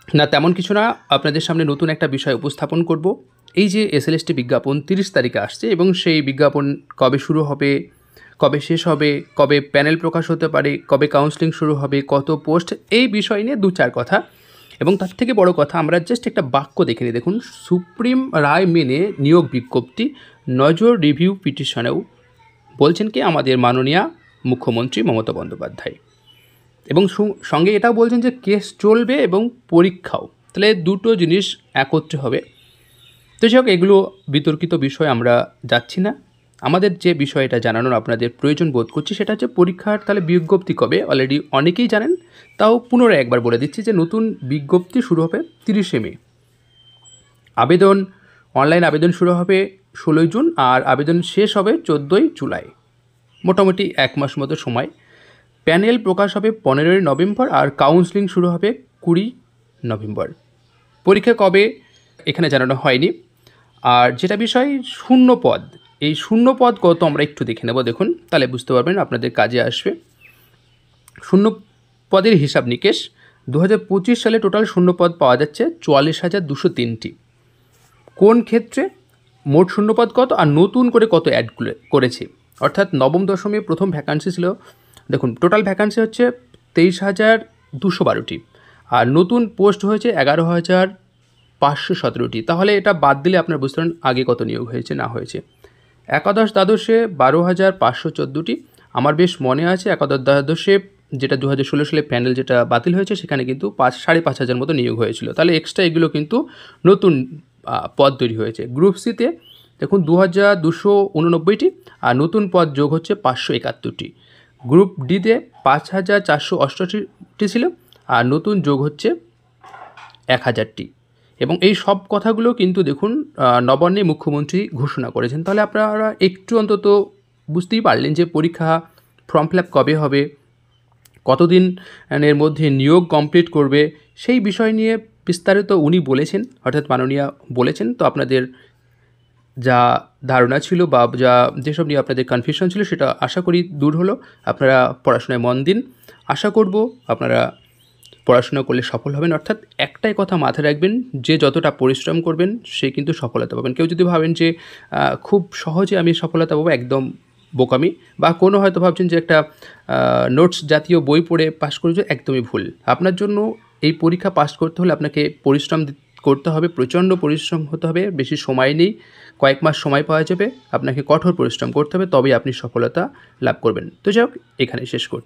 না, তেমন কিছু না। আপনাদের সামনে নতুন একটা বিষয় উপস্থাপন করব। এই যে এসএলএসটি বিজ্ঞাপন 30 তারিখে আসছে এবং সেই বিজ্ঞাপন কবে শুরু হবে, কবে শেষ হবে, কবে প্যানেল প্রকাশ হতে পারে, কবে কাউন্সেলিং শুরু হবে, কত পোস্ট, এই বিষয় নিয়ে 2-4 কথা। এবং তার থেকে বড় কথা, আমরা জাস্ট একটা বাক্য দেখে নিই। দেখুন, সুপ্রিম রায় মেনে নিয়োগ বিজ্ঞপ্তি নজর রিভিউ পিটিশনেও বলছেন কি আমাদের মাননীয়া মুখ্যমন্ত্রী মমতা বন্দ্যোপাধ্যায়। এবং সঙ্গে এটাও বলছেন যে কেস চলবে এবং পরীক্ষাও। তাহলে দুটো জিনিস একত্রে হবে। তো যাই হোক, এগুলো বিতর্কিত বিষয় আমরা যাচ্ছি না। আমাদের যে বিষয়টা জানানোর আপনাদের প্রয়োজন বোধ করছি সেটা হচ্ছে পরীক্ষার তাহলে বিজ্ঞপ্তি কবে। অলরেডি অনেকেই জানেন, তাও পুনরায় একবার বলে দিচ্ছি যে নতুন বিজ্ঞপ্তি শুরু হবে 30শে মে। আবেদন, অনলাইন আবেদন শুরু হবে 16ই জুন আর আবেদন শেষ হবে 14ই জুলাই। মোটামুটি 1 মাস মতো সময়। প্যানেল প্রকাশ হবে 15ই নভেম্বর আর কাউন্সেলিং শুরু হবে 20 নভেম্বর। পরীক্ষা কবে এখানে জানানো হয়নি। আর যেটা বিষয় শূন্য পদ, এই শূন্য পদ কত আমরা একটু দেখে নেব। দেখুন, তাহলে বুঝতে পারবেন, আপনাদের কাজে আসবে। শূন্য পদের হিসাব নিকেশ 2025 সালে টোটাল শূন্য পদ পাওয়া যাচ্ছে 44,203টি। কোন ক্ষেত্রে মোট শূন্যপদ কত আর নতুন করে কত অ্যাড করেছে, অর্থাৎ নবম দশমে প্রথম ভ্যাকান্সি ছিল। দেখুন, টোটাল ভ্যাকান্সি হচ্ছে 23,212টি আর নতুন পোস্ট হয়েছে 11,517টি। তাহলে এটা বাদ দিলে আপনার বুঝতে পারেন আগে কত নিয়োগ হয়েছে না হয়েছে। একাদশ দ্বাদশে 12,514টি। আমার বেশ মনে আছে একাদশ দ্বাদশে যেটা 2016 সালে প্যানেল যেটা বাতিল হয়েছে সেখানে কিন্তু 5,500 মতো নিয়োগ হয়েছিল। তাহলে এক্সট্রা এগুলো কিন্তু নতুন পদ তৈরি হয়েছে। গ্রুপ সিতে দেখুন 2,289টি আর নতুন পদ যোগ হচ্ছে 571টি। গ্রুপ ডিতে 5,488টি ছিল আর নতুন যোগ হচ্ছে 1,000টি। এবং এই সব কথাগুলো কিন্তু দেখুন নবান্নে মুখ্যমন্ত্রী ঘোষণা করেছেন। তাহলে আপনারা একটু অন্তত বুঝতেই পারলেন যে পরীক্ষা ফর্ম ফিল আপ কবে হবে, কতদিন এর মধ্যে নিয়োগ কমপ্লিট করবে, সেই বিষয় নিয়ে বিস্তারিত উনি বলেছেন, অর্থাৎ মাননীয়া বলেছেন। তো আপনাদের যা ধারণা ছিল বা যেসব নিয়ে আপনাদের কনফিউশন ছিল সেটা আশা করি দূর হলো। আপনারা পড়াশোনায় মন দিন। আশা করব আপনারা পড়াশোনা করলে সফল হবেন। অর্থাৎ একটাই কথা মাথায় রাখবেন, যে যতটা পরিশ্রম করবেন সে কিন্তু সফলতা পাবেন। কেউ যদি ভাবেন যে খুব সহজে আমি সফলতা পাবো, একদম বোকামি। বা কোনো হয়তো ভাবছেন যে একটা নোটস জাতীয় বই পড়ে পাশ করে যে, একদমই ভুল। আপনার জন্য এই পরীক্ষা পাস করতে হলে আপনাকে পরিশ্রম করতে হবে, প্রচণ্ড পরিশ্রম হতে হবে। বেশি সময় নেই, কয়েক মাস সময় পাওয়া যাবে। আপনাকে কঠোর পরিশ্রম করতে হবে, তবেই আপনি সফলতা লাভ করবেন। তো যাই হোক, এখানে শেষ করছি।